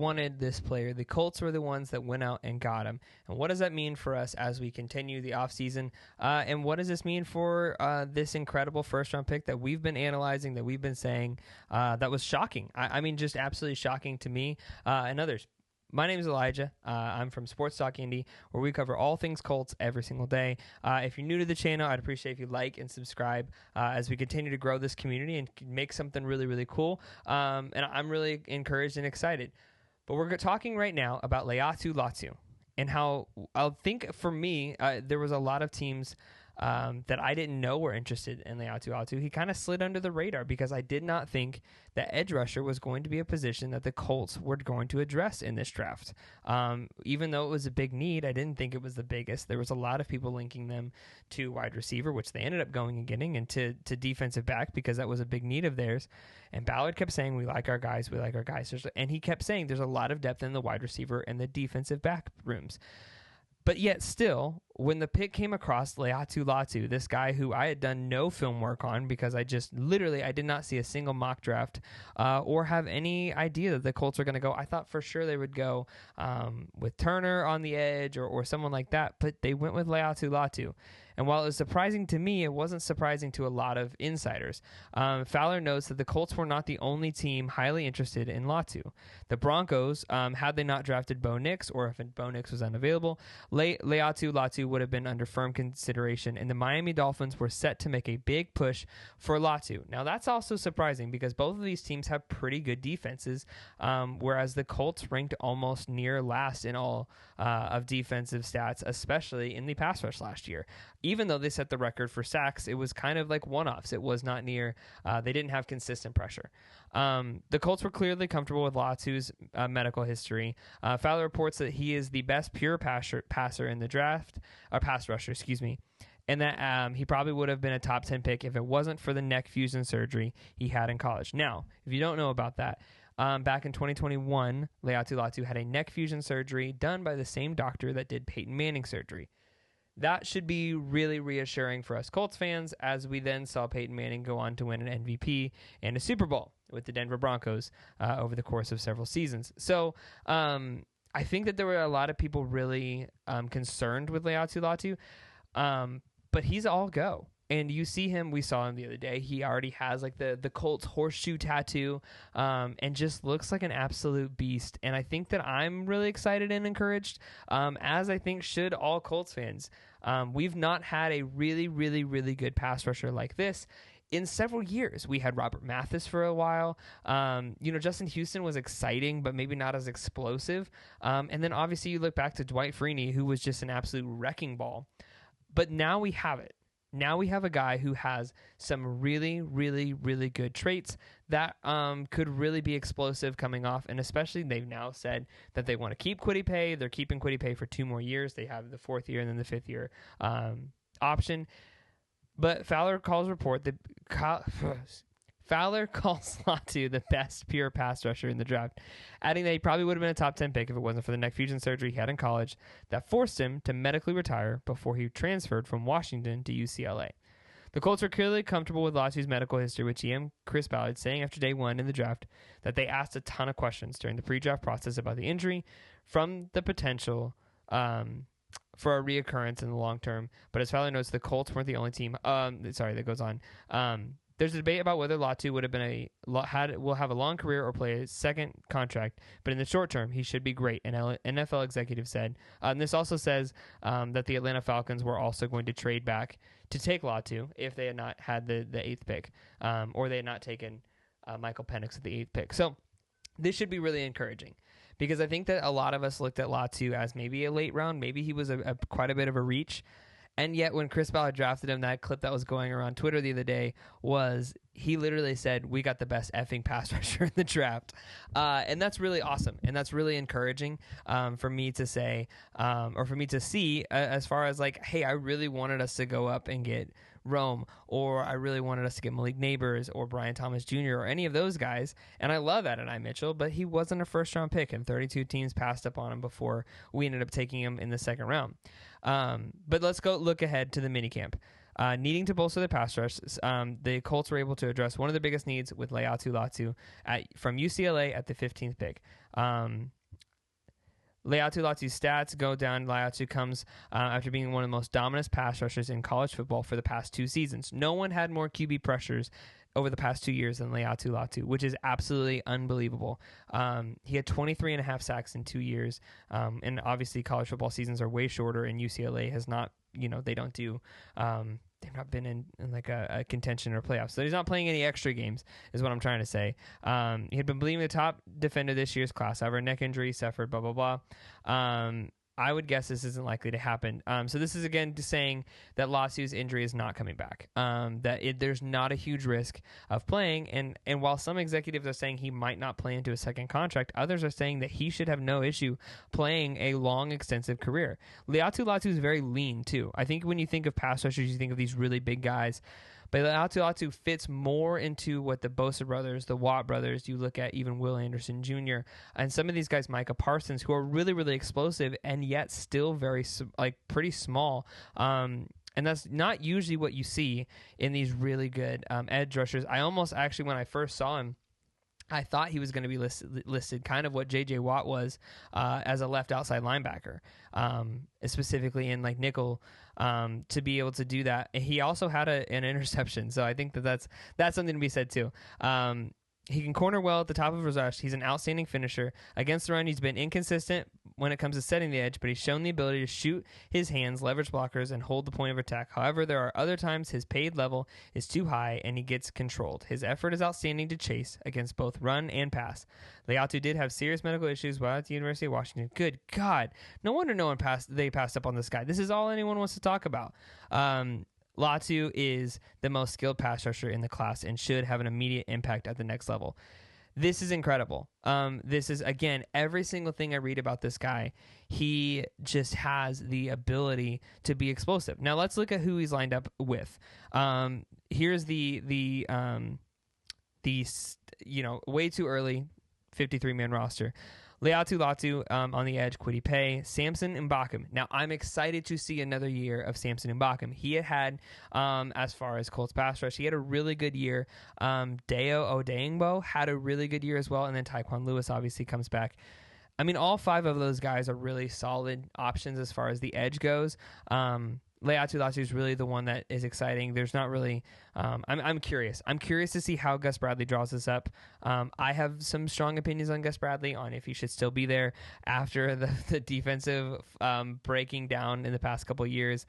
wanted this player. The Colts were the ones that went out and got him. And what does that mean for us as we continue the offseason? And what does this mean for this incredible first-round pick that we've been analyzing, that we've been saying that was shocking? I mean, just absolutely shocking to me and others. My name is Elijah. I'm from Sports Talk Indy, where we cover all things Colts every single day. If you're new to the channel, I'd appreciate if you like and subscribe as we continue to grow this community and make something really, really cool. And I'm really encouraged and excited. But we're talking right now about Latu and how I think for me, there was a lot of teams that I didn't know were interested in Latu. He kind of slid under the radar because I did not think that edge rusher was going to be a position that the Colts were going to address in this draft. Even though it was a big need, I didn't think it was the biggest. There was a lot of people linking them to wide receiver, which they ended up going and getting, and to defensive back because that was a big need of theirs. And Ballard kept saying, we like our guys. And he kept saying there's a lot of depth in the wide receiver and the defensive back rooms. But yet still, when the pick came across Latu, this guy who I had done no film work on because I did not see a single mock draft or have any idea that the Colts are going to go. I thought for sure they would go with Turner on the edge or someone like that, but they went with Latu. And while it was surprising to me, it wasn't surprising to a lot of insiders. Fowler notes that the Colts were not the only team highly interested in Latu. The Broncos, had they not drafted Bo Nix, or if Bo Nix was unavailable, Latu would have been under firm consideration, and the Miami Dolphins were set to make a big push for Latu. Now, that's also surprising because both of these teams have pretty good defenses, whereas the Colts ranked almost near last in all of defensive stats, especially in the pass rush last year. Even though they set the record for sacks, it was kind of like one-offs. It was not near. They didn't have consistent pressure. The Colts were clearly comfortable with Latu's medical history. Fowler reports that he is the best pure passer in the draft, or pass rusher, and that he probably would have been a top 10 pick if it wasn't for the neck fusion surgery he had in college. Now, if you don't know about that, back in 2021, Latu had a neck fusion surgery done by the same doctor that did Peyton Manning surgery. That should be really reassuring for us Colts fans, as we then saw Peyton Manning go on to win an MVP and a Super Bowl with the Denver Broncos over the course of several seasons. So I think that there were a lot of people really concerned with Latu, but he's all go. And you see him, we saw him the other day, he already has like the Colts horseshoe tattoo and just looks like an absolute beast. And I think that I'm really excited and encouraged, as I think should all Colts fans. We've not had a really, really, really good pass rusher like this in several years. We had Robert Mathis for a while. Justin Houston was exciting, but maybe not as explosive. And then obviously you look back to Dwight Freeney, who was just an absolute wrecking ball. But now we have it. Now we have a guy who has some really, really, really good traits that could really be explosive coming off. And especially they've now said that they want to keep Kwity Paye. They're keeping Kwity Paye for 2 more years. They have the 4th year and then the 5th year option. But Fowler calls Latu the best pure pass rusher in the draft, adding that he probably would have been a top 10 pick if it wasn't for the neck fusion surgery he had in college that forced him to medically retire before he transferred from Washington to UCLA. The Colts are clearly comfortable with Latu's medical history, with GM Chris Ballard saying after day 1 in the draft that they asked a ton of questions during the pre-draft process about the injury, from the potential for a reoccurrence in the long term. But as Fowler notes, the Colts weren't the only team. That goes on. There's a debate about whether Latu would have been will have a long career or play a second contract, but in the short term, he should be great, an NFL executive said. And this also says that the Atlanta Falcons were also going to trade back to take Latu if they had not had the 8th pick, or they had not taken Michael Penix at the 8th pick. So this should be really encouraging, because I think that a lot of us looked at Latu as maybe a late round, maybe he was quite a bit of a reach. And yet when Chris Ballard drafted him, that clip that was going around Twitter the other day was he literally said, we got the best effing pass rusher in the draft. And that's really awesome. And that's really encouraging for me to say, or for me to see, as far as like, hey, I really wanted us to go up and get Rome, or I really wanted us to get Malik Neighbors or Brian Thomas Jr. or any of those guys. And I love Adonai Mitchell, but he wasn't a first-round pick, and 32 teams passed up on him before we ended up taking him in the second round. But let's go look ahead to the minicamp. Needing to bolster the pass rush, the Colts were able to address one of their biggest needs with Latu from UCLA at the 15th pick. Latu's stats go down. Latu comes after being one of the most dominant pass rushers in college football for the past 2 seasons. No one had more QB pressures over the past 2 years than Latu, which is absolutely unbelievable. He had 23.5 sacks in 2 years, and obviously college football seasons are way shorter, and UCLA has not, they don't do, they've not been in like a contention or playoffs. So he's not playing any extra games, is what I'm trying to say. He had been believing the top defender this year's class. However, neck injury suffered, blah, blah, blah. I would guess this isn't likely to happen. So this is, again, saying that Latu's injury is not coming back, there's not a huge risk of playing. And while some executives are saying he might not play into a second contract, others are saying that he should have no issue playing a long, extensive career. Latu is very lean, too. I think when you think of pass rushers, you think of these really big guys. But Latu fits more into what the Bosa brothers, the Watt brothers, you look at even Will Anderson Jr., and some of these guys, Micah Parsons, who are really, really explosive and yet still very, pretty small. And that's not usually what you see in these really good edge rushers. I almost actually, when I first saw him, I thought he was going to be listed kind of what J.J. Watt was as a left outside linebacker, specifically in like nickel, to be able to do that. He also had an interception, so I think that's something to be said too. He can corner well at the top of his rush. He's an outstanding finisher. Against the run, he's been inconsistent when it comes to setting the edge, but he's shown the ability to shoot his hands, leverage blockers, and hold the point of attack. However, there are other times his paid level is too high and he gets controlled. His effort is outstanding to chase against both run and pass. Latu did have serious medical issues while at the University of Washington. Good God. No wonder they passed up on this guy. This is all anyone wants to talk about. Latu is the most skilled pass rusher in the class and should have an immediate impact at the next level. This is incredible. This is, again, every single thing I read about this guy, he just has the ability to be explosive. Now let's look at who he's lined up with. Here's the way too early 53-man roster. Latu on the edge, Kwity Paye, Samson Mbakam. Now, I'm excited to see another year of Samson Mbakam. He had, as far as Colts pass rush, he had a really good year. Deo Odeyingbo had a really good year as well, and then Tyquan Lewis obviously comes back. I mean, all 5 of those guys are really solid options as far as the edge goes. Latu is really the one that is exciting. There's not really. I'm curious. I'm curious to see how Gus Bradley draws this up. I have some strong opinions on Gus Bradley on if he should still be there after the defensive breaking down in the past couple of years,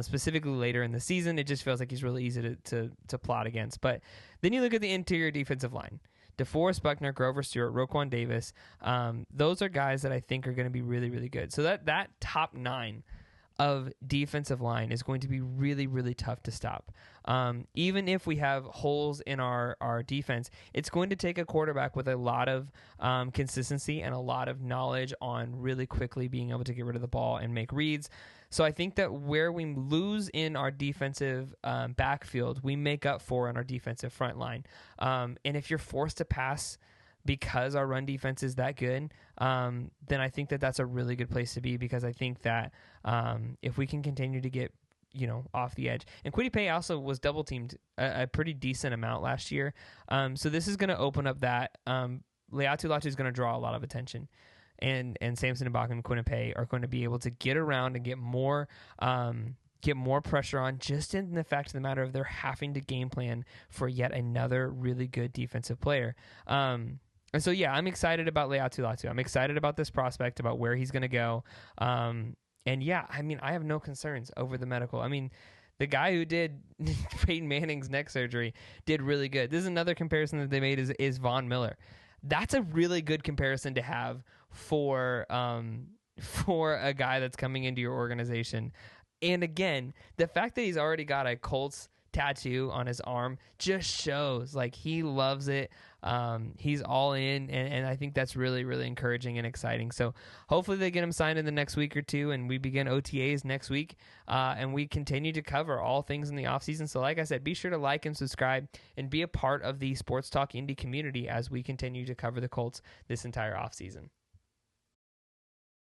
specifically later in the season. It just feels like he's really easy to plot against. But then you look at the interior defensive line. DeForest Buckner, Grover Stewart, Roquan Davis. Those are guys that I think are going to be really, really good. So that top 9 of defensive line is going to be really, really tough to stop. Even if we have holes in our defense, it's going to take a quarterback with a lot of consistency and a lot of knowledge on really quickly being able to get rid of the ball and make reads. So I think that where we lose in our defensive backfield, we make up for in our defensive front line. And if you're forced to pass because our run defense is that good, then I think that's a really good place to be, because I think that if we can continue to get off the edge. And Kwity Paye also was double teamed a pretty decent amount last year. So this is going to open up that. Latu is going to draw a lot of attention. And Samson Mbakam and Kwity Paye are going to be able to get around and get more pressure on, just in the fact of the matter of they're having to game plan for yet another really good defensive player. And so, yeah, I'm excited about Latu. I'm excited about this prospect, about where he's going to go. And, yeah, I mean, I have no concerns over the medical. I mean, the guy who did Peyton Manning's neck surgery did really good. This is another comparison that they made is Von Miller. That's a really good comparison to have for a guy that's coming into your organization. And, again, the fact that he's already got a Colts tattoo on his arm just shows like he loves it. He's all in, and I think that's really, really encouraging and exciting. So hopefully they get him signed in the next week or two, and we begin OTAs next week, and we continue to cover all things in the offseason. So like I said, be sure to like and subscribe and be a part of the Sports Talk Indy community as we continue to cover the Colts this entire offseason.